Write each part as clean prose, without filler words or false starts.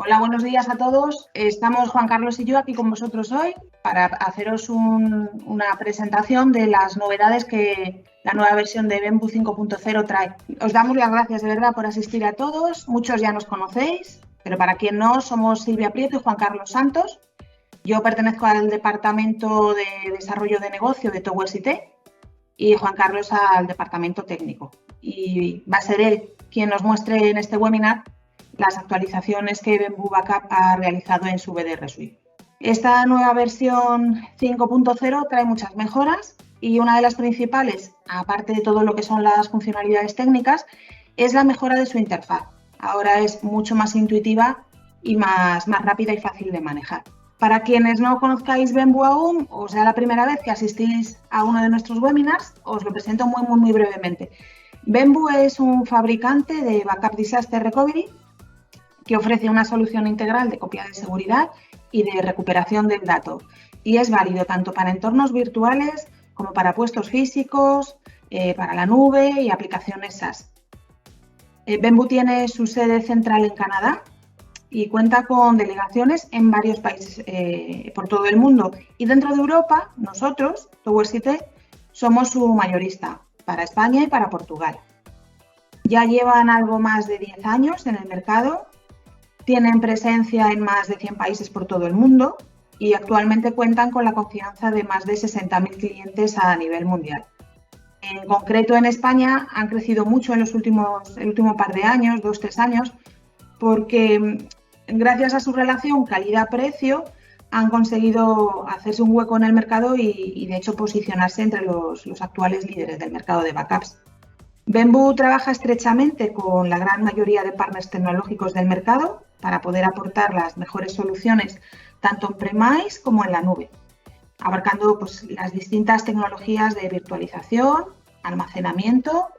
Hola, buenos días a todos. Estamos Juan Carlos y yo aquí con vosotros hoy para haceros una presentación de las novedades que la nueva versión de Bembu 5.0 trae. Os damos las gracias de verdad por asistir a todos. Muchos ya nos conocéis, pero para quien no, somos Silvia Prieto y Juan Carlos Santos. Yo pertenezco al Departamento de Desarrollo de Negocio de Towers IT y Juan Carlos al Departamento Técnico. Y va a ser él quien nos muestre en este webinar las actualizaciones que Bembu Backup ha realizado en su BDR Suite. Esta nueva versión 5.0 trae muchas mejoras y una de las principales, aparte de todo lo que son las funcionalidades técnicas, es la mejora de su interfaz. Ahora es mucho más intuitiva y más rápida y fácil de manejar. Para quienes no conozcáis Bembu aún, o sea la primera vez que asistís a uno de nuestros webinars, os lo presento muy brevemente. Bembu es un fabricante de Backup Disaster Recovery que ofrece una solución integral de copia de seguridad y de recuperación del dato. Y es válido tanto para entornos virtuales como para puestos físicos, para la nube y aplicaciones SaaS. Bembu tiene su sede central en Canadá y cuenta con delegaciones en varios países por todo el mundo. Y dentro de Europa, nosotros, Towers IT, somos su mayorista para España y para Portugal. Ya llevan algo más de 10 años en el mercado. Tienen presencia en más de 100 países por todo el mundo y actualmente cuentan con la confianza de más de 60.000 clientes a nivel mundial. En concreto, en España han crecido mucho en el último par de años, 2-3 años, porque gracias a su relación calidad-precio han conseguido hacerse un hueco en el mercado y de hecho posicionarse entre los actuales líderes del mercado de backups. Bembu trabaja estrechamente con la gran mayoría de partners tecnológicos del mercado para poder aportar las mejores soluciones tanto on-premise como en la nube, abarcando las distintas tecnologías de virtualización, almacenamiento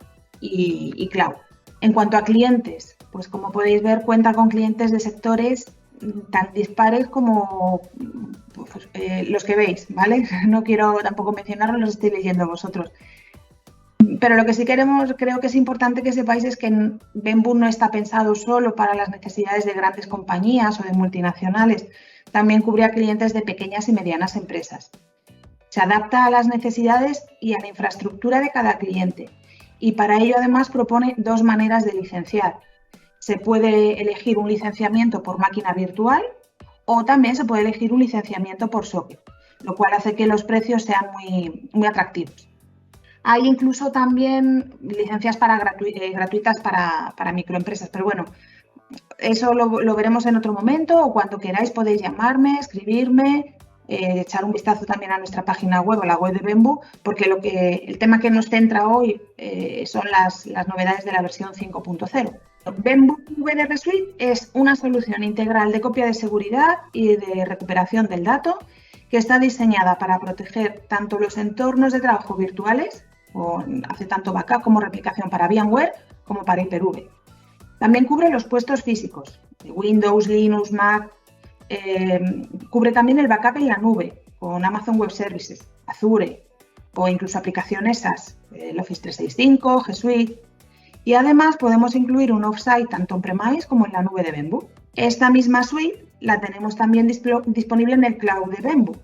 y cloud. En cuanto a clientes, pues como podéis ver, cuenta con clientes de sectores tan dispares como los que veis, ¿vale? No quiero tampoco mencionarlos, los estáis leyendo vosotros. Pero lo que sí creo que es importante que sepáis es que Bembu no está pensado solo para las necesidades de grandes compañías o de multinacionales, también cubre a clientes de pequeñas y medianas empresas. Se adapta a las necesidades y a la infraestructura de cada cliente y para ello además propone dos maneras de licenciar. Se puede elegir un licenciamiento por máquina virtual o también se puede elegir un licenciamiento por socket, lo cual hace que los precios sean muy atractivos. Hay incluso también licencias gratuitas para microempresas, pero bueno, eso lo veremos en otro momento o cuando queráis podéis llamarme, escribirme, echar un vistazo también a nuestra página web o la web de Bembu, porque el tema que nos centra hoy son las novedades de la versión 5.0. Bembu BDR Suite es una solución integral de copia de seguridad y de recuperación del dato que está diseñada para proteger tanto los entornos de trabajo virtuales, hace tanto backup como replicación para VMware como para Hyper-V. También cubre los puestos físicos, Windows, Linux, Mac. Cubre también el backup en la nube con Amazon Web Services, Azure o incluso aplicaciones SaaS, el Office 365, G Suite. Y además podemos incluir un offsite tanto on-premise como en la nube de Bembu. Esta misma suite la tenemos también disponible en el cloud de Bembu,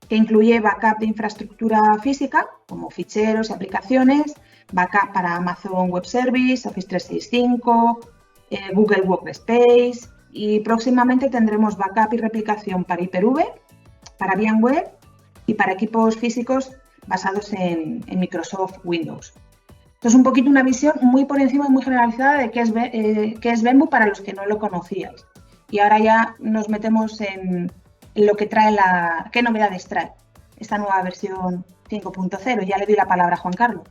que incluye backup de infraestructura física, como ficheros y aplicaciones, backup para Amazon Web Service, Office 365, Google Workspace y próximamente tendremos backup y replicación para Hyper-V, para VMware y para equipos físicos basados en Microsoft Windows. Esto es un poquito una visión muy por encima y muy generalizada de qué es Bembu para los que no lo conocíais. Y ahora ya nos metemos en lo que trae qué novedades trae esta nueva versión 5.0. Ya le doy la palabra a Juan Carlos.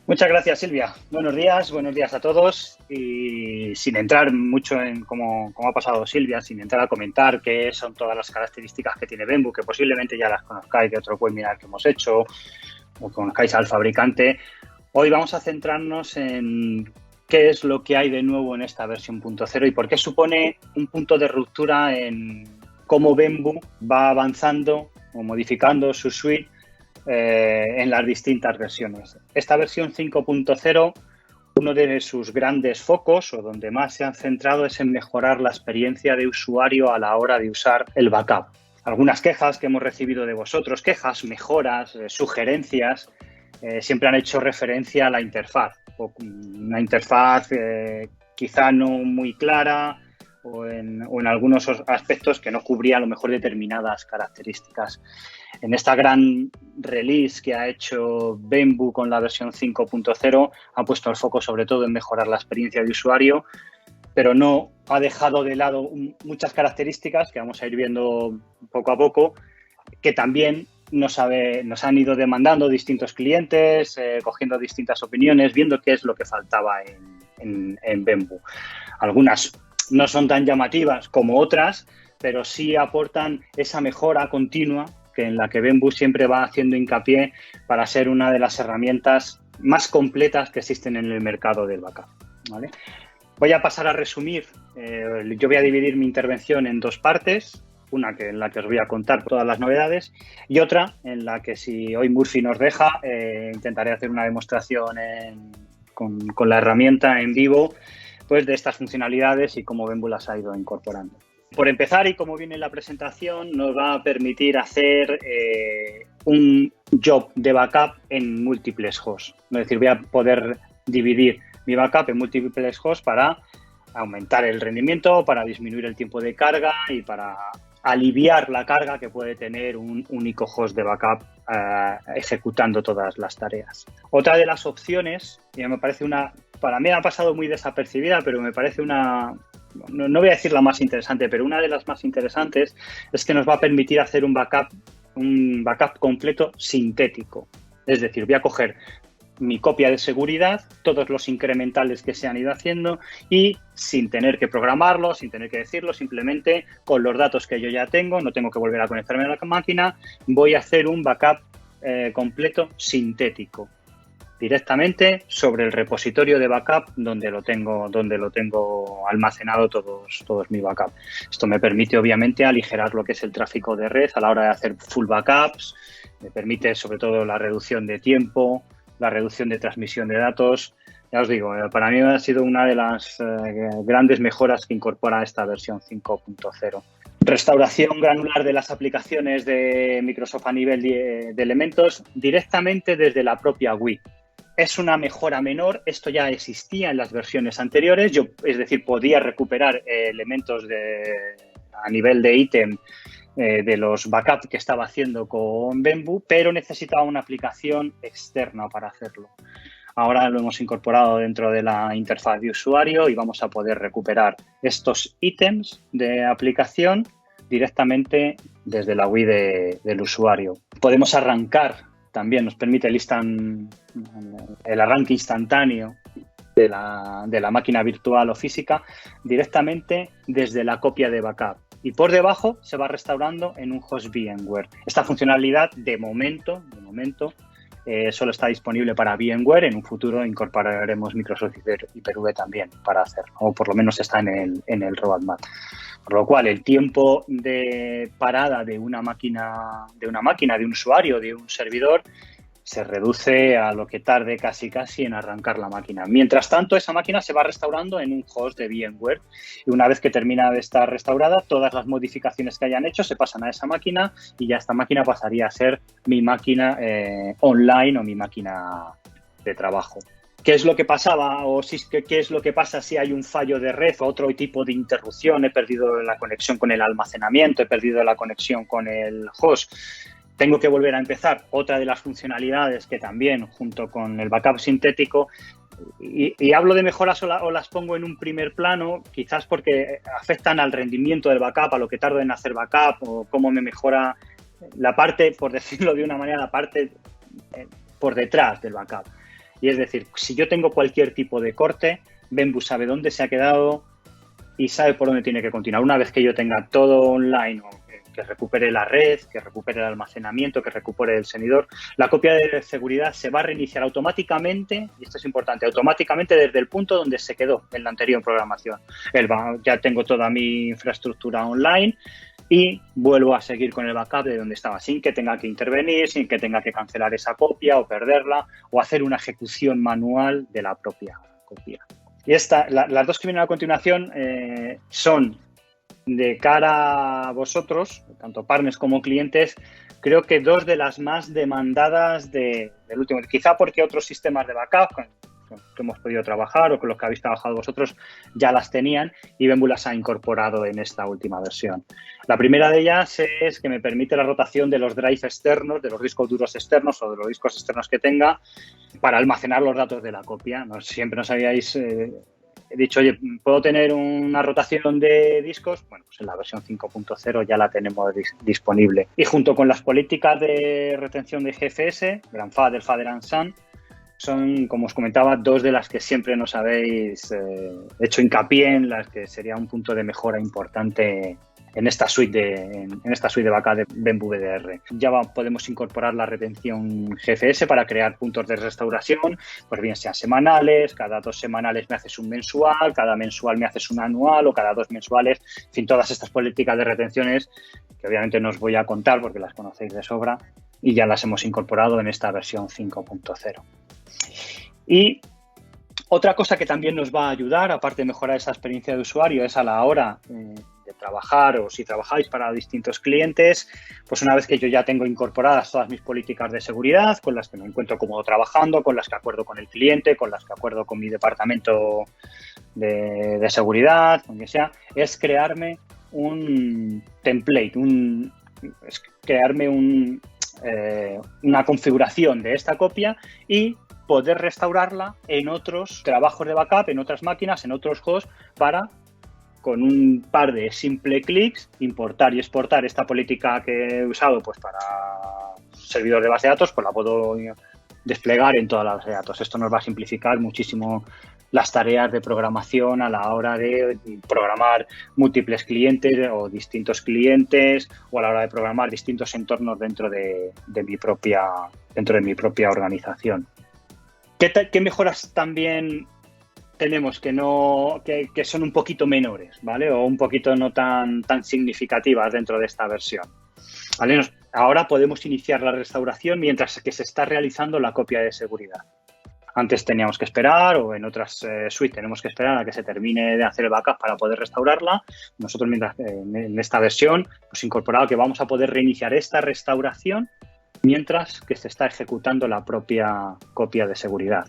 Muchas gracias, Silvia. Buenos días a todos. Y sin entrar mucho en cómo ha pasado Silvia, sin entrar a comentar qué son todas las características que tiene Bembu, que posiblemente ya las conozcáis de otro webinar que hemos hecho o conozcáis al fabricante, hoy vamos a centrarnos en qué es lo que hay de nuevo en esta versión 0.0 y por qué supone un punto de ruptura en cómo Bembu va avanzando o modificando su suite en las distintas versiones. Esta versión 5.0 uno de sus grandes focos o donde más se han centrado es en mejorar la experiencia de usuario a la hora de usar el backup. Algunas quejas que hemos recibido de vosotros, quejas, mejoras, sugerencias, siempre han hecho referencia a la interfaz. Una interfaz quizá no muy clara o en algunos aspectos que no cubría a lo mejor determinadas características. En esta gran release que ha hecho Bamboo con la versión 5.0 ha puesto el foco sobre todo en mejorar la experiencia de usuario, pero no ha dejado de lado muchas características que vamos a ir viendo poco a poco, que también nos han ido demandando distintos clientes, cogiendo distintas opiniones, viendo qué es lo que faltaba en Bamboo. Algunas no son tan llamativas como otras, pero sí aportan esa mejora continua en la que Bamboo siempre va haciendo hincapié para ser una de las herramientas más completas que existen en el mercado del backup, ¿vale? Voy a pasar a resumir. Yo voy a dividir mi intervención en dos partes. Una en la que os voy a contar todas las novedades y otra en la que, si hoy Murphy nos deja, intentaré hacer una demostración con la herramienta en vivo, pues, de estas funcionalidades y cómo Bamboo las ha ido incorporando. Por empezar, y como viene en la presentación, nos va a permitir hacer un job de backup en múltiples hosts. Es decir, voy a poder dividir mi backup en múltiples hosts para aumentar el rendimiento, para disminuir el tiempo de carga y para aliviar la carga que puede tener un único host de backup ejecutando todas las tareas. Otra de las opciones, y me parece para mí ha pasado muy desapercibida, pero me parece no voy a decir la más interesante, pero una de las más interesantes es que nos va a permitir hacer un backup completo sintético. Es decir, voy a coger mi copia de seguridad, todos los incrementales que se han ido haciendo y sin tener que programarlo, sin tener que decirlo, simplemente con los datos que yo ya tengo, no tengo que volver a conectarme a la máquina, voy a hacer un backup completo sintético directamente sobre el repositorio de backup donde lo tengo almacenado todos mis backups. Esto me permite obviamente aligerar lo que es el tráfico de red a la hora de hacer full backups, me permite sobre todo la reducción de tiempo, la reducción de transmisión de datos. Ya os digo, para mí ha sido una de las grandes mejoras que incorpora esta versión 5.0. Restauración granular de las aplicaciones de Microsoft a nivel de elementos directamente desde la propia GUI. Es una mejora menor, esto ya existía en las versiones anteriores, es decir, podía recuperar elementos a nivel de ítem de los backups que estaba haciendo con Bamboo, pero necesitaba una aplicación externa para hacerlo. Ahora lo hemos incorporado dentro de la interfaz de usuario y vamos a poder recuperar estos ítems de aplicación directamente desde la GUI del usuario. Podemos arrancar, también nos permite el arranque instantáneo de la máquina virtual o física directamente desde la copia de backup. Y por debajo se va restaurando en un host VMware. Esta funcionalidad, de momento, solo está disponible para VMware. En un futuro incorporaremos Microsoft Hyper-V también para hacerlo, o por lo menos está en el roadmap. Por lo cual, el tiempo de parada de una máquina, de un usuario, de un servidor, se reduce a lo que tarde casi en arrancar la máquina. Mientras tanto, esa máquina se va restaurando en un host de VMware y una vez que termina de estar restaurada, todas las modificaciones que hayan hecho se pasan a esa máquina y ya esta máquina pasaría a ser mi máquina online o mi máquina de trabajo. ¿Qué es lo que pasaba qué es lo que pasa si hay un fallo de red o otro tipo de interrupción? He perdido la conexión con el almacenamiento, he perdido la conexión con el host. Tengo que volver a empezar. Otra de las funcionalidades que también, junto con el backup sintético, y hablo de mejoras o las pongo en un primer plano, quizás porque afectan al rendimiento del backup, a lo que tardo en hacer backup o cómo me mejora la parte, por decirlo de una manera, la parte por detrás del backup. Y es decir, si yo tengo cualquier tipo de corte, Bamboo sabe dónde se ha quedado y sabe por dónde tiene que continuar. Una vez que yo tenga todo online o que recupere la red, que recupere el almacenamiento, que recupere el servidor, la copia de seguridad se va a reiniciar automáticamente, y esto es importante, automáticamente desde el punto donde se quedó en la anterior programación. Ya tengo toda mi infraestructura online y vuelvo a seguir con el backup de donde estaba, sin que tenga que intervenir, sin que tenga que cancelar esa copia o perderla o hacer una ejecución manual de la propia copia. Y las dos que vienen a continuación son de cara a vosotros, tanto partners como clientes, creo que dos de las más demandadas del último. Quizá porque otros sistemas de backup con que hemos podido trabajar o con los que habéis trabajado vosotros ya las tenían y Bembu las ha incorporado en esta última versión. La primera de ellas es que me permite la rotación de los drives externos, de los discos duros externos o de los discos externos que tenga para almacenar los datos de la copia. Siempre nos habíais dicho, oye, ¿puedo tener una rotación de discos? Bueno, pues en la versión 5.0 ya la tenemos disponible. Y junto con las políticas de retención de GFS, Grandfather, Father and Son, son, como os comentaba, dos de las que siempre nos habéis hecho hincapié en las que sería un punto de mejora importante en esta suite de backup de Bembu VDR. Ya podemos incorporar la retención GFS para crear puntos de restauración, pues bien sean semanales, cada 2 semanales me haces un mensual, cada mensual me haces un anual o cada 2 mensuales, en fin, todas estas políticas de retenciones que obviamente no os voy a contar porque las conocéis de sobra y ya las hemos incorporado en esta versión 5.0. Y otra cosa que también nos va a ayudar, aparte de mejorar esa experiencia de usuario, es a la hora de trabajar o si trabajáis para distintos clientes, pues una vez que yo ya tengo incorporadas todas mis políticas de seguridad, con las que me encuentro cómodo trabajando, con las que acuerdo con el cliente, con las que acuerdo con mi departamento de seguridad, con quien sea, es crearme un template, una configuración de esta copia y poder restaurarla en otros trabajos de backup, en otras máquinas, en otros hosts, para, con un par de simple clics, importar y exportar esta política que he usado pues para servidor de base de datos, pues la puedo desplegar en toda la base de datos. Esto nos va a simplificar muchísimo las tareas de programación a la hora de programar múltiples clientes o distintos clientes o a la hora de programar distintos entornos dentro de mi propia organización. ¿Qué mejoras también tenemos que son un poquito menores, ¿vale? O un poquito no tan significativas dentro de esta versión, ¿vale? Ahora podemos iniciar la restauración mientras que se está realizando la copia de seguridad. Antes teníamos que esperar, o en otras suites tenemos que esperar a que se termine de hacer el backup para poder restaurarla. Nosotros en esta versión hemos incorporado que vamos a poder reiniciar esta restauración mientras que se está ejecutando la propia copia de seguridad.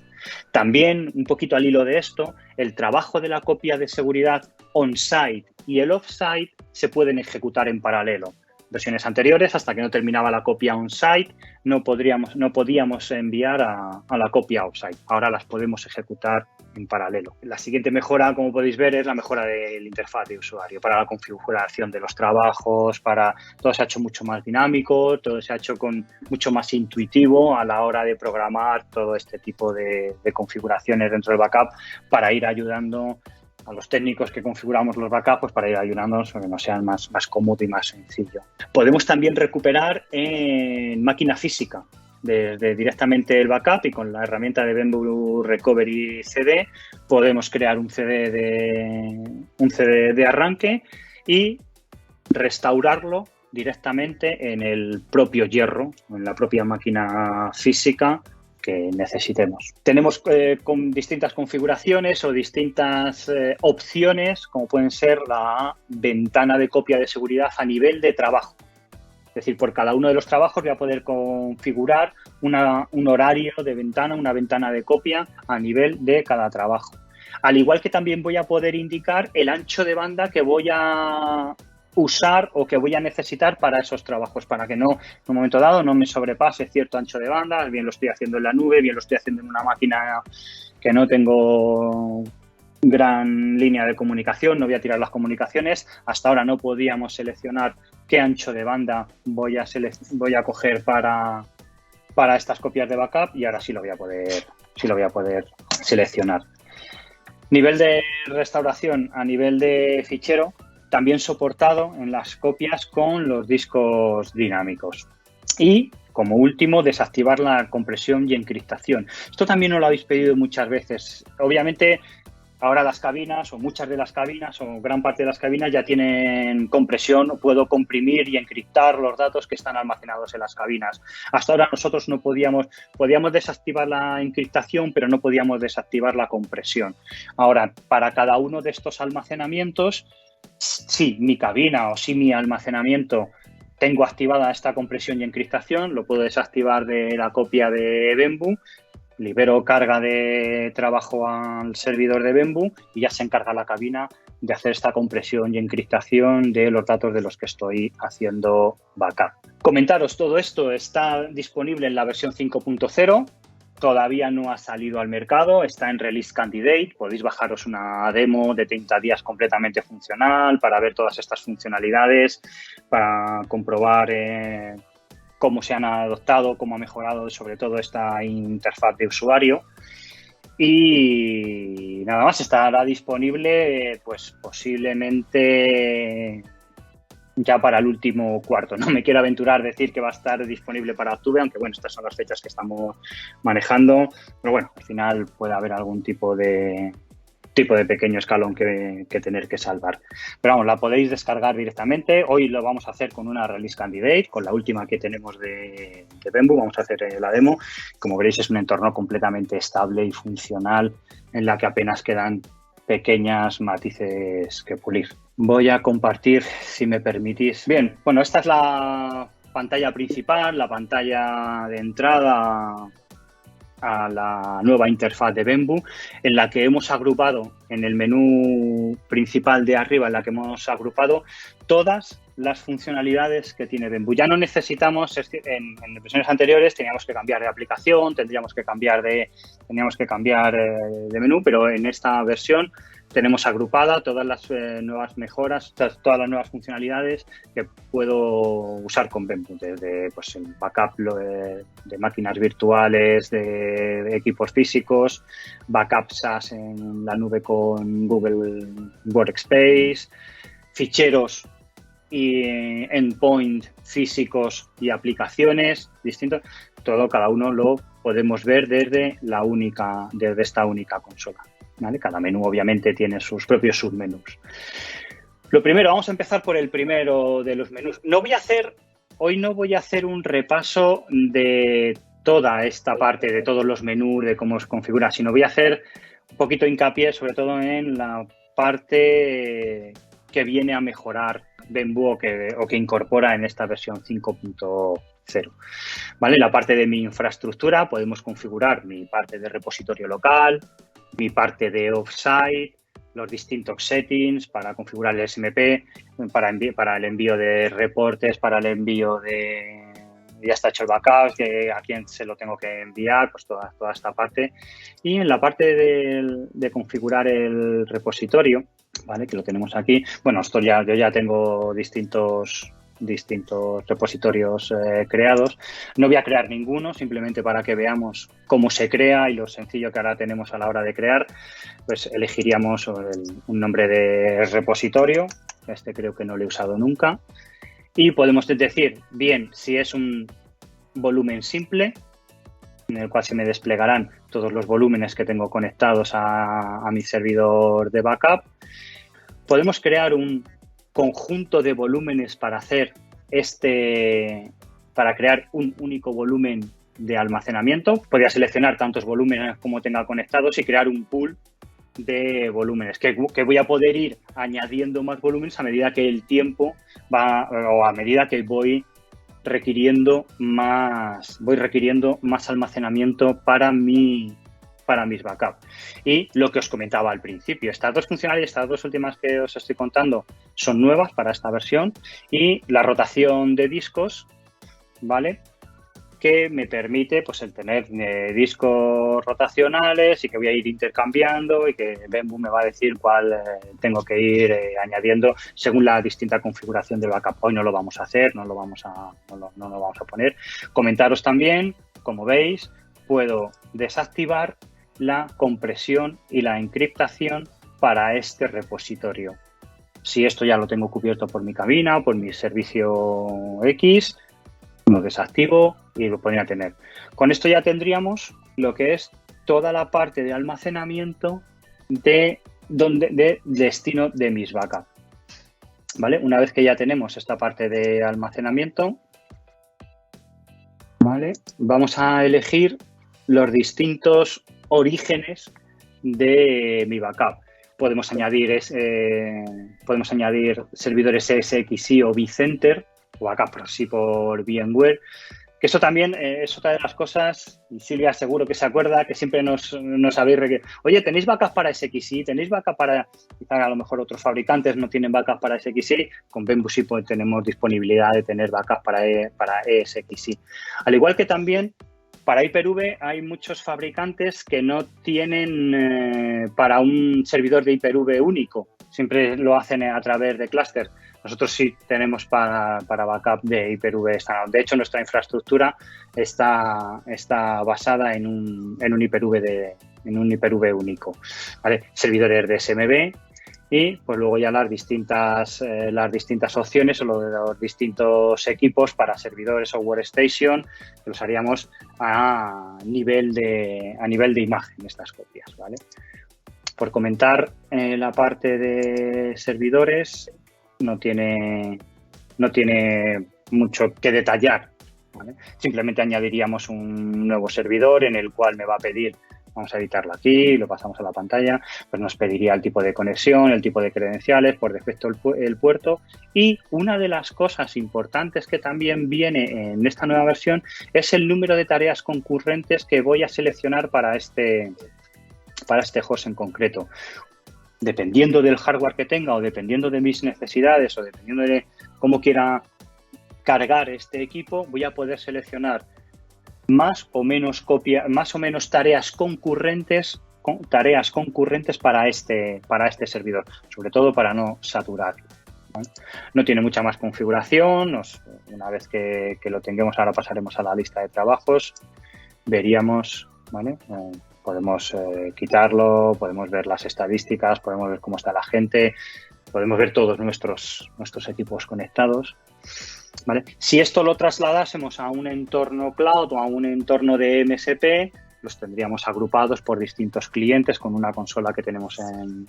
También, un poquito al hilo de esto, el trabajo de la copia de seguridad on-site y el off-site se pueden ejecutar en paralelo. Versiones anteriores, hasta que no terminaba la copia on-site, no podíamos enviar a la copia off-site. Ahora las podemos ejecutar en paralelo. La siguiente mejora, como podéis ver, es la mejora de la interfaz de usuario para la configuración de los trabajos, todo se ha hecho mucho más dinámico, todo se ha hecho mucho más intuitivo a la hora de programar todo este tipo de configuraciones dentro del backup para ir ayudando a los técnicos que configuramos los backups, pues para ir ayudándonos a que nos sean más cómodo y más sencillo. Podemos también recuperar en máquina física, desde directamente el backup, y con la herramienta de Bembu Recovery CD podemos crear un CD de arranque y restaurarlo directamente en el propio hierro, en la propia máquina física que necesitemos. Tenemos con distintas configuraciones o distintas opciones, como pueden ser la ventana de copia de seguridad a nivel de trabajo. Es decir, por cada uno de los trabajos voy a poder configurar un horario de ventana, una ventana de copia a nivel de cada trabajo. Al igual que también voy a poder indicar el ancho de banda que voy a usar o que voy a necesitar para esos trabajos, para que no, en un momento dado, no me sobrepase cierto ancho de banda, bien lo estoy haciendo en la nube, bien lo estoy haciendo en una máquina que no tengo gran línea de comunicación, no voy a tirar las comunicaciones. Hasta ahora no podíamos seleccionar qué ancho de banda voy a coger para estas copias de backup, y ahora sí lo voy a poder seleccionar. Nivel de restauración a nivel de fichero, también soportado en las copias con los discos dinámicos. Y, como último, desactivar la compresión y encriptación. Esto también nos lo habéis pedido muchas veces. Obviamente, Ahora las cabinas, o muchas de las cabinas, o gran parte de las cabinas ya tienen compresión, puedo comprimir y encriptar los datos que están almacenados en las cabinas. Hasta ahora nosotros no podíamos desactivar la encriptación, pero no podíamos desactivar la compresión. Ahora, para cada uno de estos almacenamientos, sí, mi cabina o sí mi almacenamiento tengo activada esta compresión y encriptación, lo puedo desactivar de la copia de Bembu, libero carga de trabajo al servidor de Bembu y ya se encarga la cabina de hacer esta compresión y encriptación de los datos de los que estoy haciendo backup. Comentaros, todo esto está disponible en la versión 5.0. Todavía no ha salido al mercado, está en Release Candidate. Podéis bajaros una demo de 30 días completamente funcional para ver todas estas funcionalidades, para comprobar cómo se han adoptado, cómo ha mejorado sobre todo esta interfaz de usuario. Y nada más, estará disponible pues posiblemente ya para el último cuarto. No me quiero aventurar a decir que va a estar disponible para octubre, aunque bueno, estas son las fechas que estamos manejando, pero bueno, al final puede haber algún tipo de pequeño escalón que tener que salvar. Pero vamos, la podéis descargar directamente. Hoy lo vamos a hacer con una Release Candidate, con la última que tenemos de Bembu. Vamos a hacer la demo. Como veréis, es un entorno completamente estable y funcional en la que apenas quedan pequeñas matices que pulir. Voy a compartir, si me permitís. Bien, bueno, esta es la pantalla principal, la pantalla de entrada a la nueva interfaz de Bembu, en la que hemos agrupado en el menú principal de arriba, en la que hemos agrupado todas las funcionalidades que tiene Bembu. Ya no necesitamos, en versiones anteriores teníamos que cambiar de aplicación, teníamos que cambiar de menú, pero en esta versión tenemos agrupada todas las nuevas mejoras, todas las nuevas funcionalidades que puedo usar con Bembu, desde pues, el backup de máquinas virtuales, de equipos físicos, backup SaaS en la nube con Google Workspace, ficheros y endpoint físicos y aplicaciones distintos. Todo, cada uno lo podemos ver desde esta única consola. ¿Vale? Cada menú obviamente tiene sus propios submenús. Lo primero, vamos a empezar por el primero de los menús. Hoy no voy a hacer un repaso de toda esta parte, de todos los menús, de cómo se configura, sino voy a hacer un poquito hincapié sobre todo en la parte que viene a mejorar Bembu o que incorpora en esta versión 5.0. ¿Vale? La parte de mi infraestructura, podemos configurar mi parte de repositorio local, mi parte de offsite, los distintos settings para configurar el SMP, para el envío de reportes, para el envío de ya está hecho el backup, a quién se lo tengo que enviar, pues toda esta parte. Y en la parte de configurar el repositorio, ¿vale? Que lo tenemos aquí. Bueno, yo ya tengo distintos repositorios creados. No voy a crear ninguno, simplemente para que veamos cómo se crea y lo sencillo que ahora tenemos a la hora de crear. Pues elegiríamos un nombre de repositorio. Este creo que no lo he usado nunca. Y podemos decir, bien, si es un volumen simple, en el cual se me desplegarán todos los volúmenes que tengo conectados a mi servidor de backup. Podemos crear un conjunto de volúmenes para crear un único volumen de almacenamiento. Podría seleccionar tantos volúmenes como tenga conectados y crear un pool de volúmenes que voy a poder ir añadiendo más volúmenes a medida que el tiempo a medida que voy requiriendo más almacenamiento para mis backups. Y lo que os comentaba al principio, estas dos funcionalidades, estas dos últimas que os estoy contando, son nuevas para esta versión, y la rotación de discos, ¿vale? Que me permite pues el tener discos rotacionales y que voy a ir intercambiando y que Bembu me va a decir cuál tengo que ir añadiendo según la distinta configuración del backup. Hoy no lo vamos a hacer, no lo vamos a poner. Comentaros también, como veis, puedo desactivar la compresión y la encriptación para este repositorio. Si esto ya lo tengo cubierto por mi cabina o por mi servicio X, lo desactivo y lo podría tener. Con esto ya tendríamos lo que es toda la parte de almacenamiento de destino de mis backups. ¿Vale? Una vez que ya tenemos esta parte de almacenamiento, ¿vale? Vamos a elegir los distintos orígenes de mi backup. Podemos añadir servidores ESXi o vCenter o backup proxy por VMware. Que eso también es otra de las cosas, y Silvia seguro que se acuerda, que siempre nos habéis oye, ¿tenéis backup para SXI? ¿Tenéis backup para...? Quizá a lo mejor otros fabricantes no tienen backup para SXI. Con Bamboo sí tenemos disponibilidad de tener backup para ESXi. Al igual que también para Hyper-V hay muchos fabricantes que no tienen para un servidor de Hyper-V único. Siempre lo hacen a través de clúster. Nosotros sí tenemos para backup de Hyper-V estándar. De hecho, nuestra infraestructura está basada en un Hyper-V único. ¿Vale? Servidores de SMB y pues luego ya las distintas opciones o los distintos equipos para servidores o workstation que los haríamos a nivel de imagen, estas copias, ¿vale? Por comentar la parte de servidores, no tiene mucho que detallar, ¿vale? Simplemente añadiríamos un nuevo servidor en el cual me va a pedir, vamos a editarlo aquí, lo pasamos a la pantalla, pues nos pediría el tipo de conexión, el tipo de credenciales, por defecto el puerto, y una de las cosas importantes que también viene en esta nueva versión es el número de tareas concurrentes que voy a seleccionar para este host en concreto. Dependiendo del hardware que tenga o dependiendo de mis necesidades o dependiendo de cómo quiera cargar este equipo, voy a poder seleccionar más o menos tareas concurrentes para este servidor, sobre todo para no saturarlo, ¿vale? No tiene mucha más configuración. Una vez que lo tengamos, ahora pasaremos a la lista de trabajos, veríamos, ¿vale? Podemos quitarlo, podemos ver las estadísticas, podemos ver cómo está la gente, podemos ver todos nuestros equipos conectados, ¿vale? Si esto lo trasladásemos a un entorno cloud o a un entorno de MSP, los tendríamos agrupados por distintos clientes con una consola que tenemos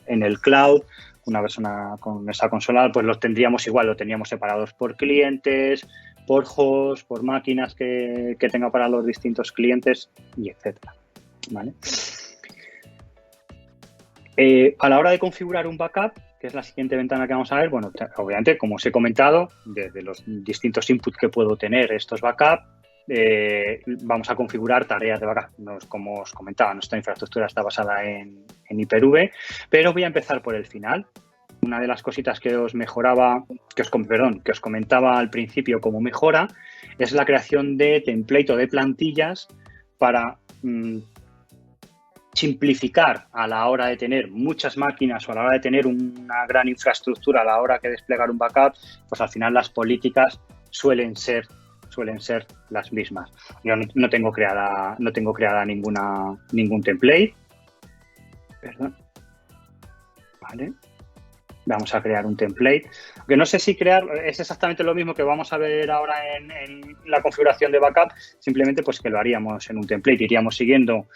en el cloud. Una persona con esa consola, pues los tendríamos igual, lo teníamos separados por clientes, por hosts, por máquinas que tenga para los distintos clientes y etcétera. ¿Vale? A la hora de configurar un backup, que es la siguiente ventana que vamos a ver, bueno, obviamente, como os he comentado, desde los distintos inputs que puedo tener estos backups, vamos a configurar tareas de backup. Como os comentaba, nuestra infraestructura está basada en Hyper-V, pero voy a empezar por el final. Una de las cositas que os comentaba al principio como mejora es la creación de template o de plantillas para simplificar a la hora de tener muchas máquinas o a la hora de tener una gran infraestructura a la hora de desplegar un backup, pues al final las políticas suelen ser las mismas. Yo no tengo creada ningún template. Perdón. Vale. Vamos a crear un template. Aunque no sé si es exactamente lo mismo que vamos a ver ahora en la configuración de backup, simplemente pues que lo haríamos en un template. Iríamos siguiendo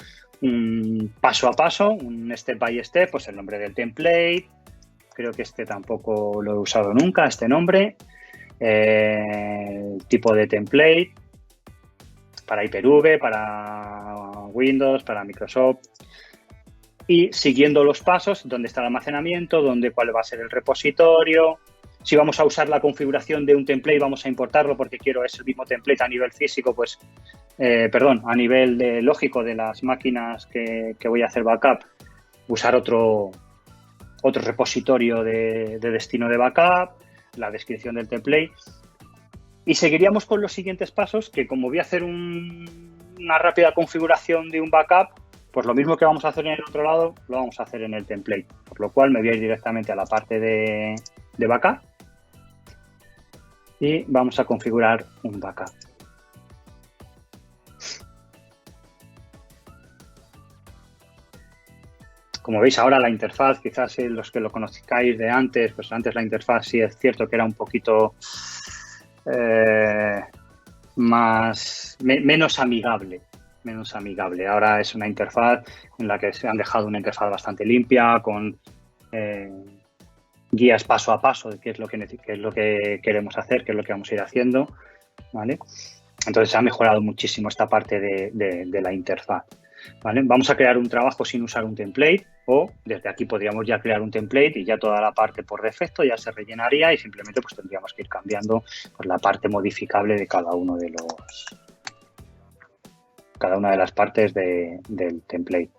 un paso a paso, un step by step, pues el nombre del template. Creo que este tampoco lo he usado nunca, este nombre. Tipo de template para Hyper-V, para Windows, para Microsoft. Y siguiendo los pasos, dónde está el almacenamiento, cuál va a ser el repositorio. Si vamos a usar la configuración de un template, vamos a importarlo porque quiero ese mismo template a nivel físico, a nivel lógico de las máquinas que voy a hacer backup, usar otro repositorio de destino de backup, la descripción del template. Y seguiríamos con los siguientes pasos, que como voy a hacer una rápida configuración de un backup, pues lo mismo que vamos a hacer en el otro lado, lo vamos a hacer en el template. Por lo cual me voy a ir directamente a la parte de backup y vamos a configurar un backup. Como veis ahora la interfaz, quizás los que lo conozcáis de antes, pues antes la interfaz sí es cierto que era un poquito menos amigable. menos amigable. Ahora es una interfaz en la que se han dejado una interfaz bastante limpia, con guías paso a paso de qué es lo que queremos hacer, qué es lo que vamos a ir haciendo, ¿vale? Entonces se ha mejorado muchísimo esta parte de la interfaz, ¿vale? Vamos a crear un trabajo sin usar un template, o desde aquí podríamos ya crear un template y ya toda la parte por defecto ya se rellenaría y simplemente pues tendríamos que ir cambiando pues, la parte modificable de cada una de las partes del template.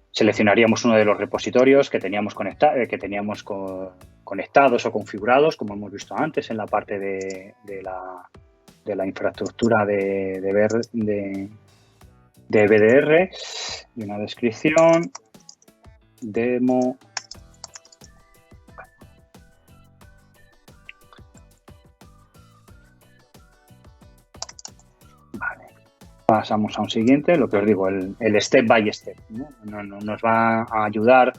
Seleccionaríamos uno de los repositorios que teníamos conectados o configurados, como hemos visto antes en la parte de la infraestructura de BDR, y una descripción, demo. Vale. Pasamos a un siguiente, lo que os digo, el step by step, ¿no? Nos va a ayudar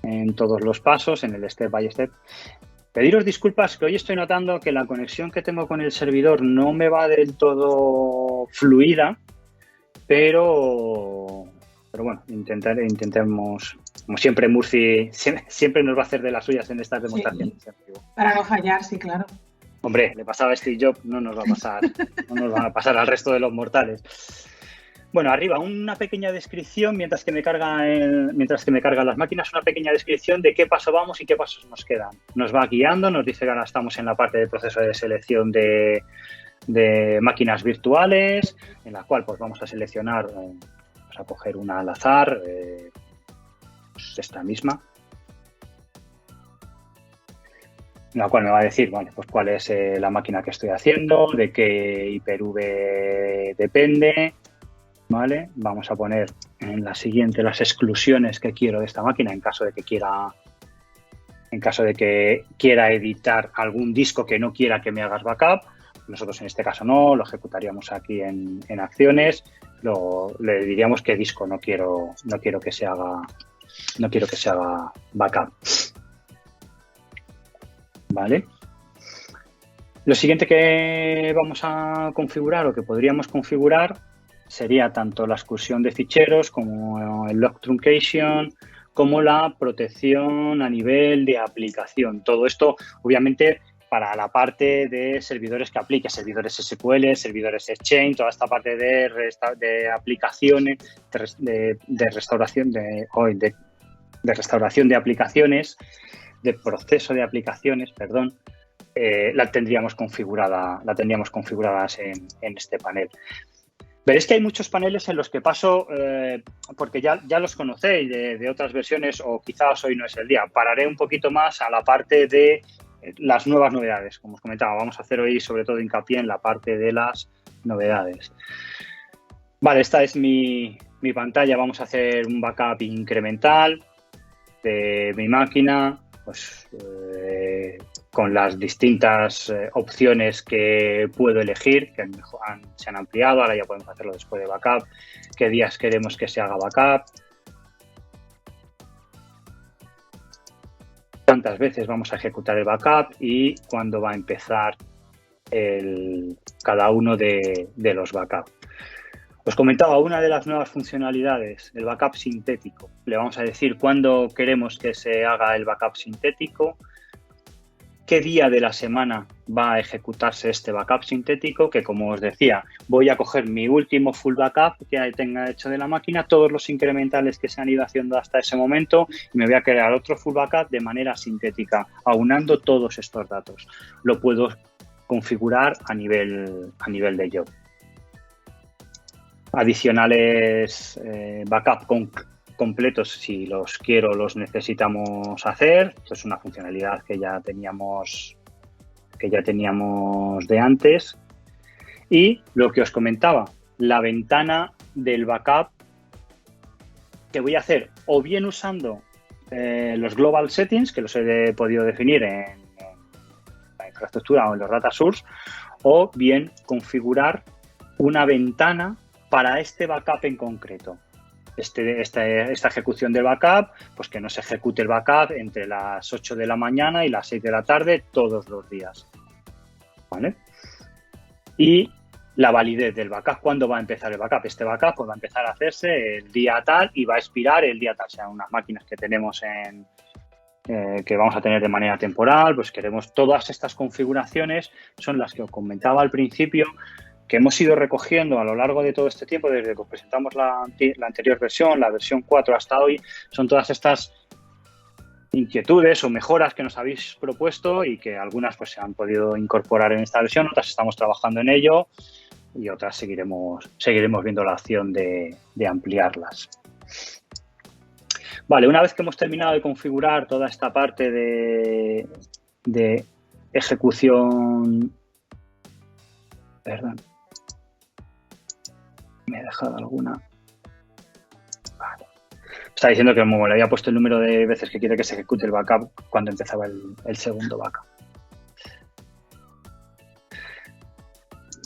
en todos los pasos, en el step by step. Pediros disculpas que hoy estoy notando que la conexión que tengo con el servidor no me va del todo fluida, pero bueno, intentemos, como siempre Murci siempre nos va a hacer de las suyas en estas demostraciones. Sí, para no fallar, sí, claro. Hombre, le pasaba a Steve Jobs, no nos va a pasar al resto de los mortales. Bueno, arriba una pequeña descripción mientras que me cargan las máquinas, una pequeña descripción de qué paso vamos y qué pasos nos quedan. Nos va guiando, nos dice que ahora estamos en la parte del proceso de selección de máquinas virtuales, en la cual pues vamos a seleccionar, vamos a coger una al azar, pues esta misma, en la cual me va a decir, vale, pues cuál es la máquina que estoy haciendo, de qué Hyper-V depende, ¿vale? Vamos a poner en la siguiente las exclusiones que quiero de esta máquina en caso de que quiera editar algún disco que no quiera que me hagas backup. Nosotros en este caso no, lo ejecutaríamos aquí en acciones, le diríamos qué disco no quiero que se haga backup. ¿Vale? Lo siguiente que vamos a configurar o que podríamos configurar sería tanto la exclusión de ficheros como el log truncation, como la protección a nivel de aplicación. Todo esto, obviamente, para la parte de servidores que aplique, servidores SQL, servidores Exchange, toda esta parte de aplicaciones, de restauración de restauración de aplicaciones, de proceso de aplicaciones, perdón, la tendríamos configuradas en este panel. Veréis que hay muchos paneles en los que paso, porque ya los conocéis de otras versiones o quizás hoy no es el día. Pararé un poquito más a la parte de las nuevas novedades. Como os comentaba, vamos a hacer hoy sobre todo hincapié en la parte de las novedades. Vale, esta es mi pantalla. Vamos a hacer un backup incremental de mi máquina, pues con las distintas opciones que puedo elegir, que se han ampliado, ahora ya podemos hacerlo después de backup, qué días queremos que se haga backup, cuántas veces vamos a ejecutar el backup y cuándo va a empezar cada uno de los backups. Os comentaba una de las nuevas funcionalidades, el backup sintético. Le vamos a decir cuándo queremos que se haga el backup sintético, qué día de la semana va a ejecutarse este backup sintético, que como os decía, voy a coger mi último full backup que tenga hecho de la máquina, todos los incrementales que se han ido haciendo hasta ese momento, y me voy a crear otro full backup de manera sintética, aunando todos estos datos. Lo puedo configurar a nivel de job. Adicionales backup completos, si los necesitamos hacer. Esto es una funcionalidad que ya teníamos de antes. Y lo que os comentaba, la ventana del backup que voy a hacer o bien usando los global settings, que los he podido definir en la infraestructura o en los data source, o bien configurar una ventana para este backup en concreto. Esta ejecución del backup, pues que no se ejecute el backup entre las 8 de la mañana y las 6 de la tarde todos los días. ¿Vale? Y la validez del backup. ¿Cuándo va a empezar el backup? Este backup pues, va a empezar a hacerse el día tal y va a expirar el día tal. O sea, unas máquinas que tenemos que vamos a tener de manera temporal, pues queremos todas estas configuraciones, son las que os comentaba al principio, que hemos ido recogiendo a lo largo de todo este tiempo, desde que os presentamos la anterior versión, la versión 4 hasta hoy, son todas estas inquietudes o mejoras que nos habéis propuesto y que algunas pues se han podido incorporar en esta versión, otras estamos trabajando en ello y otras seguiremos viendo la opción de ampliarlas. Vale, una vez que hemos terminado de configurar toda esta parte de ejecución, perdón, me he dejado alguna. Vale. Está diciendo que como le había puesto el número de veces que quiere que se ejecute el backup cuando empezaba el segundo backup.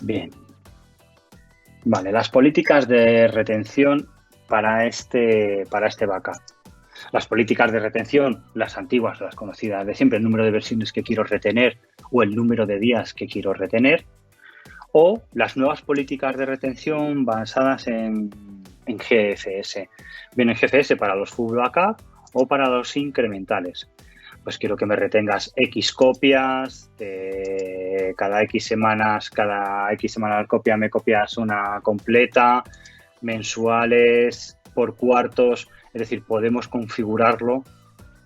Bien. Vale, las políticas de retención para este backup. Las políticas de retención, las antiguas, las conocidas de siempre, el número de versiones que quiero retener o el número de días que quiero retener, o las nuevas políticas de retención basadas en GFS. Bien, en GFS para los full backup o para los incrementales. Pues quiero que me retengas X copias, cada X semanas copia me copias una completa, mensuales, por cuartos. Es decir, podemos configurarlo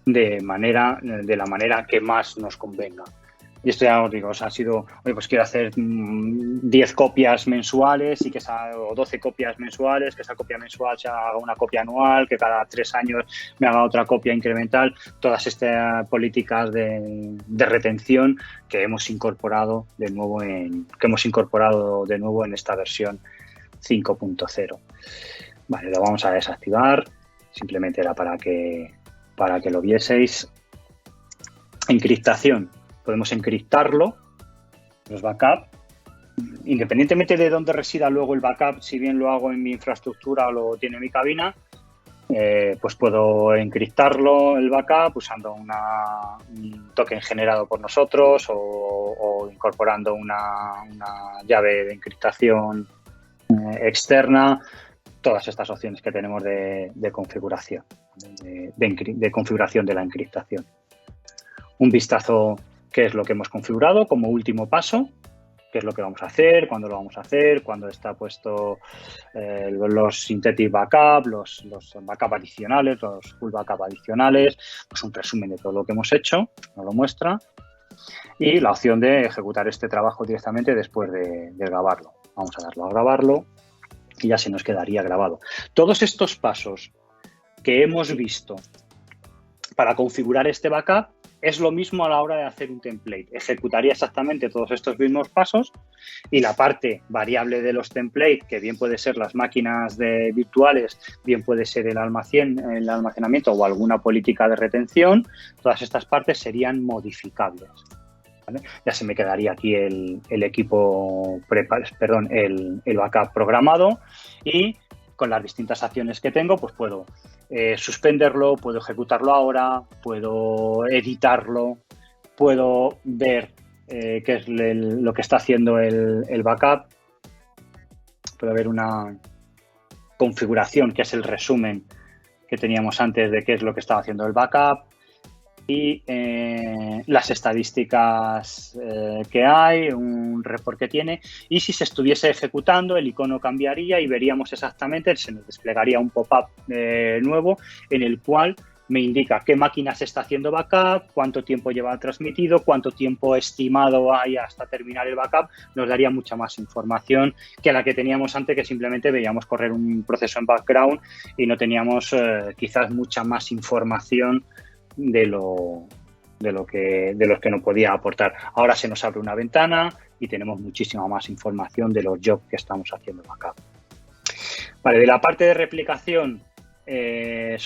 de la manera que más nos convenga. Y esto ya os digo, ha sido, oye, pues quiero hacer 10 copias mensuales o 12 copias mensuales, que esa copia mensual se haga una copia anual, que cada 3 años me haga otra copia incremental. Todas estas políticas de retención que hemos incorporado de nuevo en esta versión 5.0. Vale, lo vamos a desactivar. Simplemente era para que lo vieseis. Encriptación. Podemos encriptarlo, los backups. Independientemente de dónde resida luego el backup, si bien lo hago en mi infraestructura o lo tiene en mi cabina, pues puedo encriptarlo, el backup, usando un token generado por nosotros o incorporando una llave de encriptación externa. Todas estas opciones que tenemos de configuración, de configuración de la encriptación. Un vistazo, qué es lo que hemos configurado como último paso, qué es lo que vamos a hacer, cuándo lo vamos a hacer, cuándo está puesto los synthetic backup, los backup adicionales, los full backup adicionales, pues un resumen de todo lo que hemos hecho, nos lo muestra, y la opción de ejecutar este trabajo directamente después de grabarlo. Vamos a darlo a grabarlo. Y ya se nos quedaría grabado. Todos estos pasos que hemos visto para configurar este backup es lo mismo a la hora de hacer un template. Ejecutaría exactamente todos estos mismos pasos y la parte variable de los templates, que bien puede ser las máquinas virtuales, bien puede ser el almacenamiento o alguna política de retención, todas estas partes serían modificables. ¿Vale? Ya se me quedaría aquí el backup programado y con las distintas acciones que tengo, pues puedo suspenderlo, puedo ejecutarlo ahora, puedo editarlo, puedo ver qué es lo que está haciendo el backup, puedo ver una configuración que es el resumen que teníamos antes de qué es lo que estaba haciendo el backup. Y las estadísticas que hay, un report que tiene, y si se estuviese ejecutando el icono cambiaría y veríamos exactamente, se nos desplegaría un pop-up nuevo en el cual me indica qué máquina se está haciendo backup, cuánto tiempo lleva transmitido, cuánto tiempo estimado hay hasta terminar el backup. Nos daría mucha más información que la que teníamos antes, que simplemente veíamos correr un proceso en background y no teníamos quizás mucha más información de los que nos podía aportar. Ahora se nos abre una ventana y tenemos muchísima más información de los jobs que estamos haciendo backup. Vale, de la parte de replicación,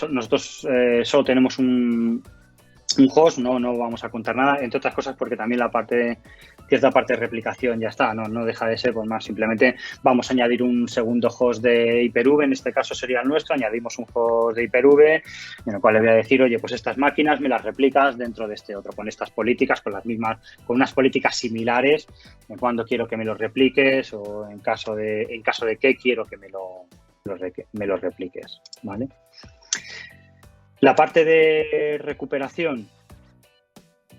nosotros solo tenemos un un host, no vamos a contar nada, entre otras cosas porque también cierta parte de replicación ya está, no deja de ser, pues más simplemente vamos a añadir un segundo host de Hyper-V, en este caso sería el nuestro, añadimos un host de Hyper-V, en el cual le voy a decir, oye, pues estas máquinas me las replicas dentro de este otro, con estas políticas, con unas políticas similares, en cuando quiero que me los repliques o en caso de que quiero que me los repliques, ¿vale? La parte de recuperación,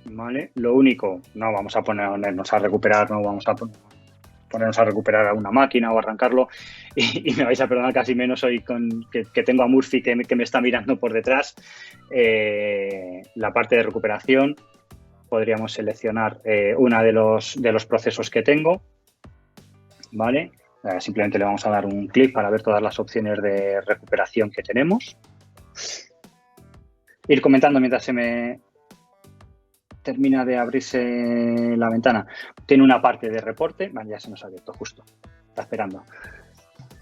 ¿vale? Lo único, no vamos a ponernos a recuperar, no vamos a ponernos a recuperar a una máquina o arrancarlo y me vais a perdonar casi menos hoy que tengo a Murphy que me está mirando por detrás. La parte de recuperación, podríamos seleccionar una de los procesos que tengo, ¿vale? Simplemente le vamos a dar un clic para ver todas las opciones de recuperación que tenemos. Ir comentando mientras se me termina de abrirse la ventana. Tiene una parte de reporte. Vale, ya se nos ha abierto justo. Está esperando.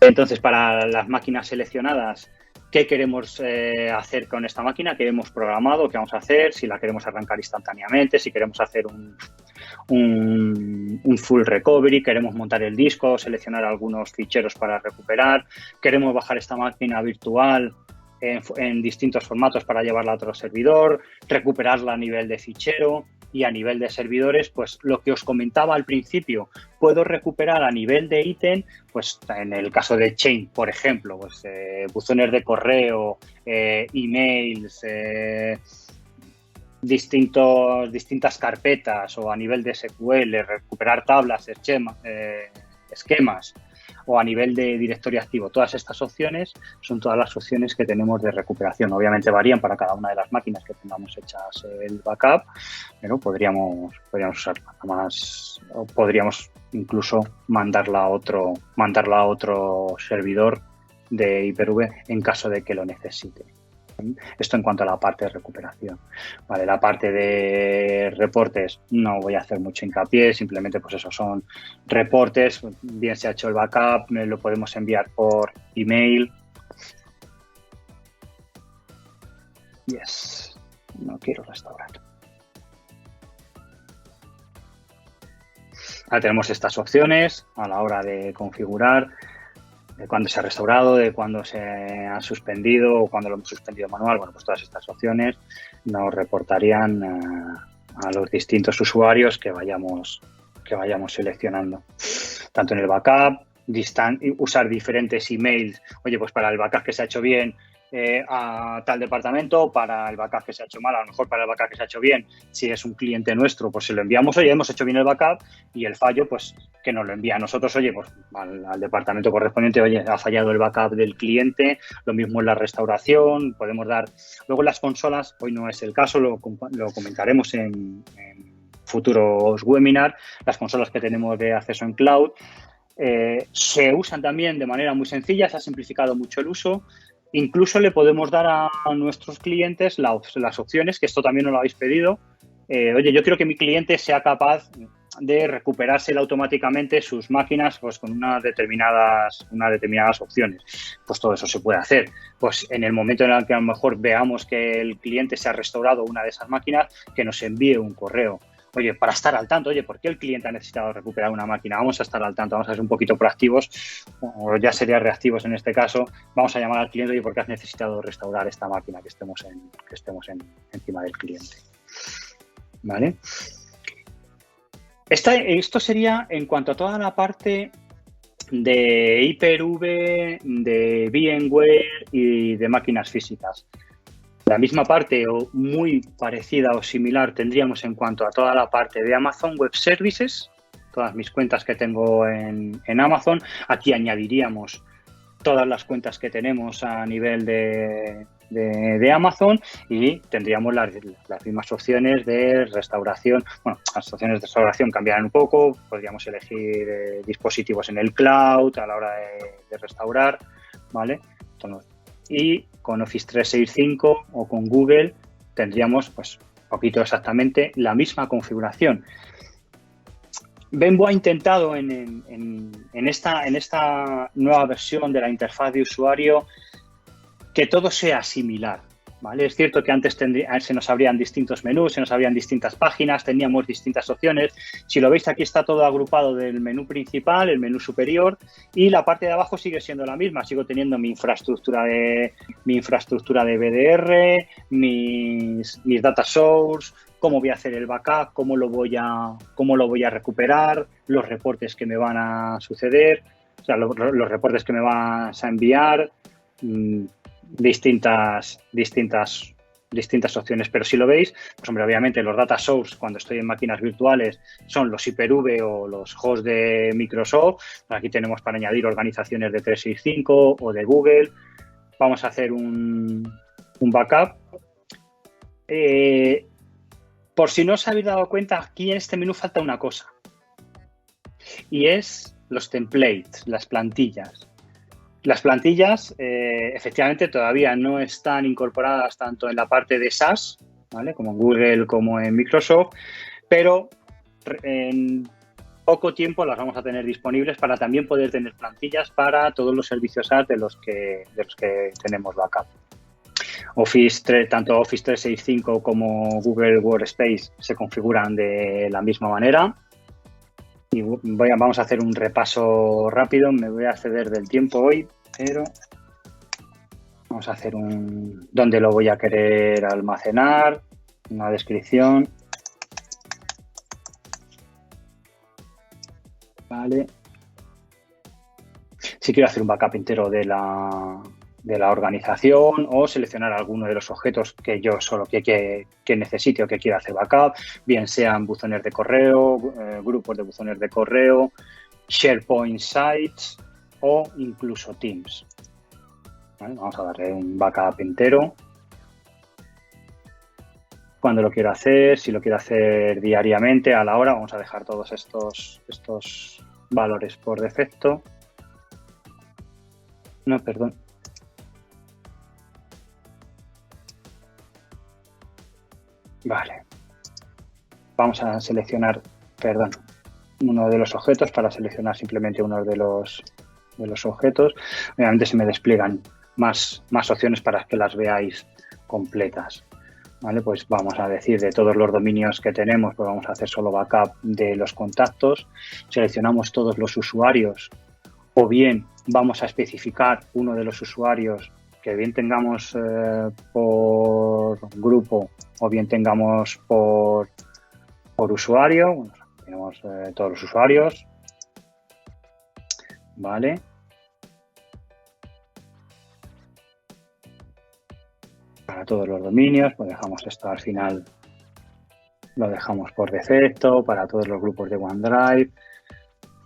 Entonces, para las máquinas seleccionadas, ¿qué queremos hacer con esta máquina? ¿Qué hemos programado? ¿Qué vamos a hacer? Si la queremos arrancar instantáneamente, si queremos hacer un full recovery, queremos montar el disco, seleccionar algunos ficheros para recuperar, queremos bajar esta máquina virtual en distintos formatos para llevarla a otro servidor, recuperarla a nivel de fichero y a nivel de servidores, pues lo que os comentaba al principio, puedo recuperar a nivel de ítem, pues en el caso de Chain, por ejemplo, pues buzones de correo, emails, distintas carpetas o a nivel de SQL, recuperar tablas, esquemas o a nivel de directorio activo. Todas estas opciones son todas las opciones que tenemos de recuperación. Obviamente varían para cada una de las máquinas que tengamos hechas el backup, pero podríamos usarla más, o podríamos incluso mandarla a otro servidor de Hyper-V en caso de que lo necesite. Esto en cuanto a la parte de recuperación. Vale, la parte de reportes no voy a hacer mucho hincapié, simplemente pues eso, son reportes, bien se ha hecho el backup, lo podemos enviar por email. Yes, no quiero restaurar. Ahora tenemos estas opciones a la hora de configurar, de cuándo se ha restaurado, de cuándo se ha suspendido o cuándo lo hemos suspendido manual. Bueno, pues todas estas opciones nos reportarían a los distintos usuarios que vayamos seleccionando. Tanto en el backup, usar diferentes emails. Oye, pues para el backup que se ha hecho bien, a tal departamento, para el backup que se ha hecho mal, a lo mejor para el backup que se ha hecho bien, si es un cliente nuestro, pues se lo enviamos, oye, hemos hecho bien el backup, y el fallo, pues que nos lo envía a nosotros, oye, pues al departamento correspondiente, oye, ha fallado el backup del cliente, lo mismo en la restauración, podemos dar. Luego las consolas, hoy no es el caso, lo comentaremos en futuros webinars, las consolas que tenemos de acceso en cloud, se usan también de manera muy sencilla, se ha simplificado mucho el uso. Incluso le podemos dar a nuestros clientes las opciones, que esto también nos lo habéis pedido. Oye, yo quiero que mi cliente sea capaz de recuperarse automáticamente sus máquinas pues con unas determinadas opciones. Pues todo eso se puede hacer. Pues en el momento en el que a lo mejor veamos que el cliente se ha restaurado una de esas máquinas, que nos envíe un correo. Oye, para estar al tanto, oye, ¿por qué el cliente ha necesitado recuperar una máquina? Vamos a estar al tanto, vamos a ser un poquito proactivos, o ya sería reactivos en este caso. Vamos a llamar al cliente, oye, ¿por qué has necesitado restaurar esta máquina que estemos encima del cliente? ¿Vale? Esto sería en cuanto a toda la parte de Hyper-V, de VMware y de máquinas físicas. La misma parte o muy parecida o similar tendríamos en cuanto a toda la parte de Amazon Web Services, todas mis cuentas que tengo en Amazon. Aquí añadiríamos todas las cuentas que tenemos a nivel de Amazon y tendríamos las mismas opciones de restauración. Bueno, las opciones de restauración cambiarán un poco, podríamos elegir dispositivos en el cloud a la hora de restaurar, ¿vale? Y con Office 365 o con Google tendríamos pues un poquito exactamente la misma configuración. Bembo ha intentado en esta nueva versión de la interfaz de usuario que todo sea similar. ¿vale? Es cierto que antes se nos abrían distintos menús, se nos abrían distintas páginas, teníamos distintas opciones. Si lo veis, aquí está todo agrupado del menú principal, el menú superior, y la parte de abajo sigue siendo la misma. Sigo teniendo mi infraestructura de BDR, mis data source, cómo voy a hacer el backup, cómo lo voy a recuperar, los reportes que me van a suceder, o sea, los reportes que me vas a enviar, distintas opciones. Pero si lo veis, pues hombre, obviamente los data source cuando estoy en máquinas virtuales son los Hyper-V o los hosts de Microsoft. Aquí tenemos para añadir organizaciones de 365 o de Google. Vamos a hacer un backup. Por si no os habéis dado cuenta, aquí en este menú falta una cosa, y es los templates, las plantillas. Las plantillas, efectivamente, todavía no están incorporadas tanto en la parte de SaaS, ¿vale?, como en Google como en Microsoft, pero en poco tiempo las vamos a tener disponibles para también poder tener plantillas para todos los servicios SaaS de los que tenemos backup. Tanto Office 365 como Google Workspace se configuran de la misma manera. Y vamos a hacer un repaso rápido. Me voy a exceder del tiempo hoy, pero vamos a hacer dónde lo voy a querer almacenar, una descripción. Vale. Si quiero hacer un backup entero de la organización, o seleccionar alguno de los objetos que yo solo que necesite o que quiera hacer backup, bien sean buzones de correo, grupos de buzones de correo, SharePoint sites o incluso Teams. ¿Vale? Vamos a darle un backup entero. Cuando lo quiero hacer, si lo quiero hacer diariamente, a la hora, vamos a dejar todos estos valores por defecto. No, perdón. Vale, vamos a seleccionar, uno de los objetos para seleccionar simplemente uno de los objetos. Obviamente se me despliegan más opciones para que las veáis completas. Vale, pues vamos a decir de todos los dominios que tenemos, pues vamos a hacer solo backup de los contactos. Seleccionamos todos los usuarios, o bien vamos a especificar uno de los usuarios que bien tengamos por grupo o bien tengamos por usuario. Bueno, tenemos todos los usuarios, ¿vale? Para todos los dominios, pues dejamos esto al final, lo dejamos por defecto. Para todos los grupos de OneDrive,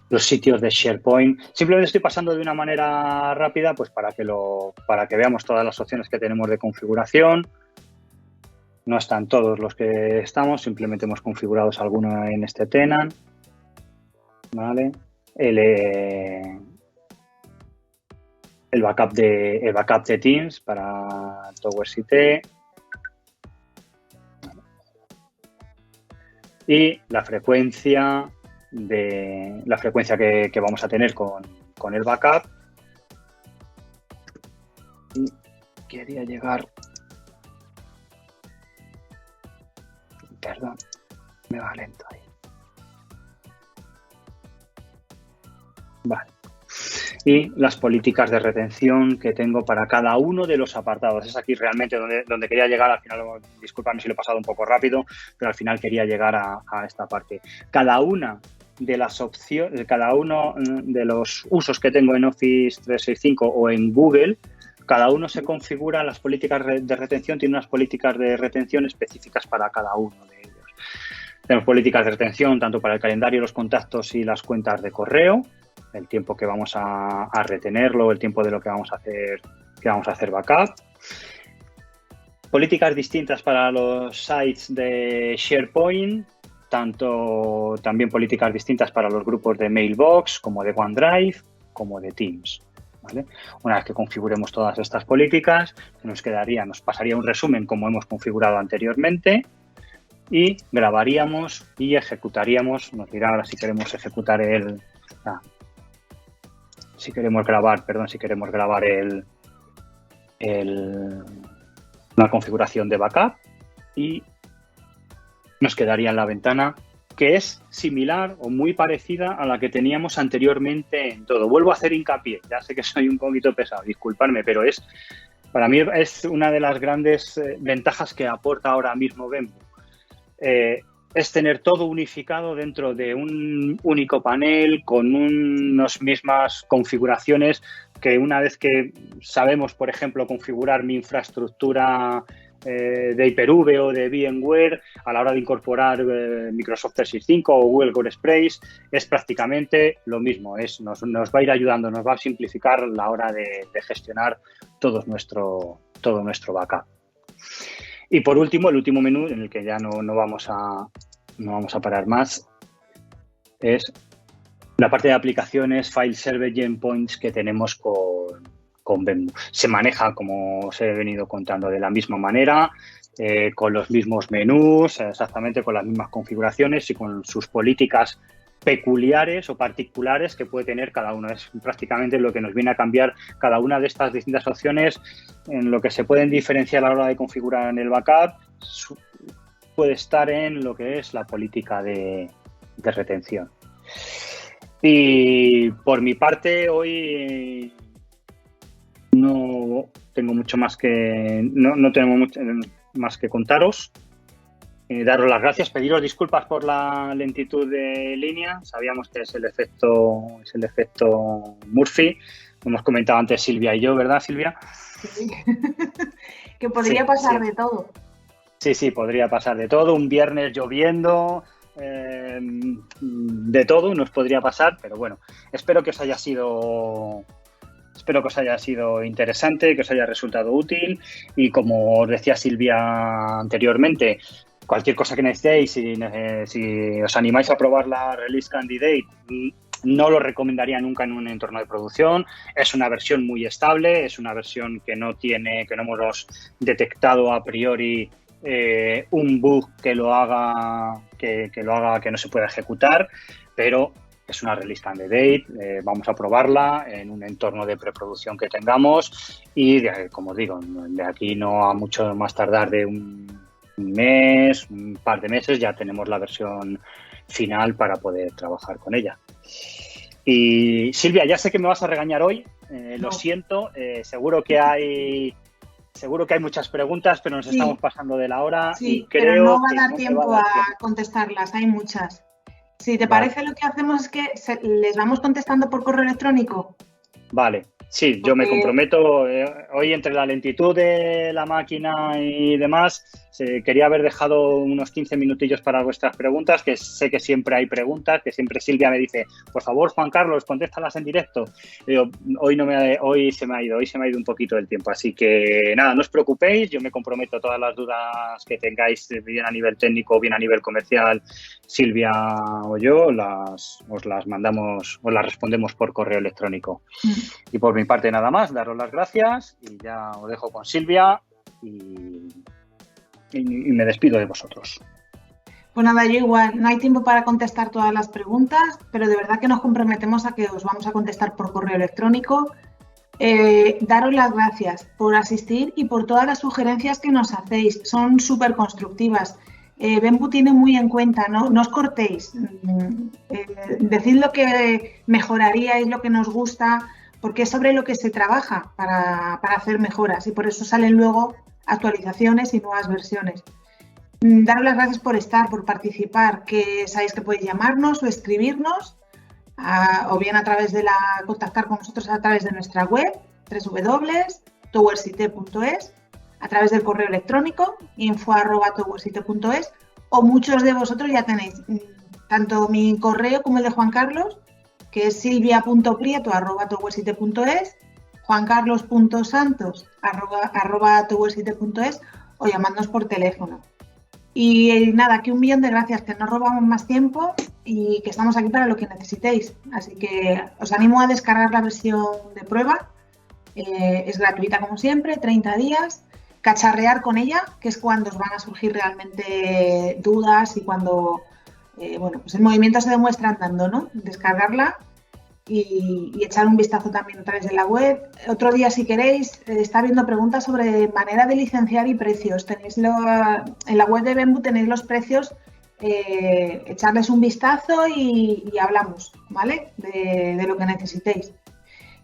los sitios de SharePoint. Simplemente estoy pasando de una manera rápida, pues para que veamos todas las opciones que tenemos de configuración. No están todos los que estamos, simplemente hemos configurado alguno en este tenant, ¿vale? El backup de Teams para Towers IT. Y la frecuencia que vamos a tener con el backup. Y quería llegar... Perdón, me va lento ahí. Vale. Y las políticas de retención que tengo para cada uno de los apartados. Es aquí realmente donde quería llegar. Al final, discúlpame si lo he pasado un poco rápido, pero al final quería llegar a esta parte. Cada una de las opciones, cada uno de los usos que tengo en Office 365 o en Google, cada uno se configura, las políticas de retención, tiene unas políticas de retención específicas para cada uno de ellos. Tenemos políticas de retención tanto para el calendario, los contactos y las cuentas de correo, el tiempo que vamos a retenerlo, el tiempo de lo que vamos a hacer backup. Políticas distintas para los sites de SharePoint, también políticas distintas para los grupos de Mailbox, como de OneDrive, como de Teams. ¿Vale? Una vez que configuremos todas estas políticas, nos pasaría un resumen como hemos configurado anteriormente y grabaríamos y ejecutaríamos. Nos dirá ahora si queremos ejecutar si queremos grabar una configuración de backup y nos quedaría en la ventana, que es similar o muy parecida a la que teníamos anteriormente en todo. Vuelvo a hacer hincapié, ya sé que soy un poquito pesado, disculpadme, pero para mí es una de las grandes ventajas que aporta ahora mismo Bembu. Es tener todo unificado dentro de un único panel con unas mismas configuraciones, que una vez que sabemos, por ejemplo, configurar mi infraestructura de Hyper-V o de VMware, a la hora de incorporar Microsoft 365 o Google Workspace, es prácticamente lo mismo. Nos va a ir ayudando, nos va a simplificar la hora de gestionar todo nuestro backup. Y por último, el último menú, en el que ya no vamos a parar más, es la parte de aplicaciones, file server y endpoints que tenemos con Bembu. Se maneja, como os he venido contando, de la misma manera, con los mismos menús, exactamente con las mismas configuraciones y con sus políticas peculiares o particulares que puede tener cada uno. Es prácticamente lo que nos viene a cambiar cada una de estas distintas opciones. En lo que se pueden diferenciar a la hora de configurar en el backup puede estar en lo que es la política de retención. Y por mi parte, hoy no tengo mucho más que contaros. Daros las gracias, pediros disculpas por la lentitud de línea. Sabíamos que es el efecto Murphy. Lo hemos comentado antes Silvia y yo, ¿verdad, Silvia? Sí. Que podría pasar de todo. Sí, podría pasar de todo. Un viernes lloviendo, de todo nos podría pasar, pero bueno, espero que os haya sido interesante, que os haya resultado útil y, como os decía Silvia anteriormente, cualquier cosa que necesitéis, si os animáis a probar la Release Candidate, no lo recomendaría nunca en un entorno de producción. Es una versión muy estable, es una versión que no hemos detectado a priori un bug que lo haga que no se pueda ejecutar, pero es una Release Candidate. Vamos a probarla en un entorno de preproducción que tengamos y, como os digo, de aquí no a mucho más tardar de un mes, un par de meses, ya tenemos la versión final para poder trabajar con ella. Y Silvia, ya sé que me vas a regañar hoy, lo siento, seguro que hay muchas preguntas, pero nos estamos pasando de la hora. Sí, y creo pero no va que a dar tiempo a contestarlas, hay muchas. Si te parece, lo que hacemos es que les vamos contestando por correo electrónico. Vale, sí, yo me comprometo. Hoy, entre la lentitud de la máquina y demás, quería haber dejado unos 15 minutillos para vuestras preguntas, que sé que siempre hay preguntas, que siempre Silvia me dice, por favor, Juan Carlos, contéstalas en directo. Digo, hoy se me ha ido un poquito el tiempo, así que nada, no os preocupéis, yo me comprometo a todas las dudas que tengáis, bien a nivel técnico, bien a nivel comercial, Silvia o yo, os las mandamos, os las respondemos por correo electrónico. Y por mi parte nada más, daros las gracias y ya os dejo con Silvia y me despido de vosotros. Pues nada, yo igual, no hay tiempo para contestar todas las preguntas, pero de verdad que nos comprometemos a que os vamos a contestar por correo electrónico. Daros las gracias por asistir y por todas las sugerencias que nos hacéis, son súper constructivas. Bembu tiene muy en cuenta, no os cortéis, decid lo que mejoraríais, lo que nos gusta, porque es sobre lo que se trabaja para hacer mejoras y por eso salen luego actualizaciones y nuevas versiones. Daros las gracias por estar, por participar, que sabéis que podéis llamarnos o escribirnos, o bien contactar con nosotros a través de nuestra web, www.towersite.es, a través del correo electrónico, info@towersite.es, o muchos de vosotros ya tenéis tanto mi correo como el de Juan Carlos, que es silvia.prieto@towersite.es, juancarlos.santos@towersite.es, o llamadnos por teléfono. Y nada, que un millón de gracias, que no robamos más tiempo y que estamos aquí para lo que necesitéis. Así que os animo a descargar la versión de prueba. Es gratuita como siempre, 30 días. Cacharrear con ella, que es cuando os van a surgir realmente dudas y cuando pues el movimiento se demuestra andando, ¿no? Descargarla y echar un vistazo también a través de la web. Otro día, si queréis, está habiendo preguntas sobre manera de licenciar y precios. Tenéis en la web de Bembu tenéis los precios, echarles un vistazo y hablamos, ¿vale? De lo que necesitéis.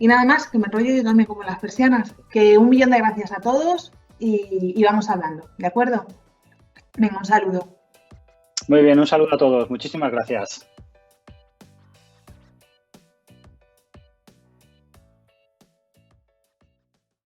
Y nada más, que me enrollo yo también como las persianas. Que 1.000.000 de gracias a todos y vamos hablando, ¿de acuerdo? Venga, un saludo. Muy bien, un saludo a todos. Muchísimas gracias.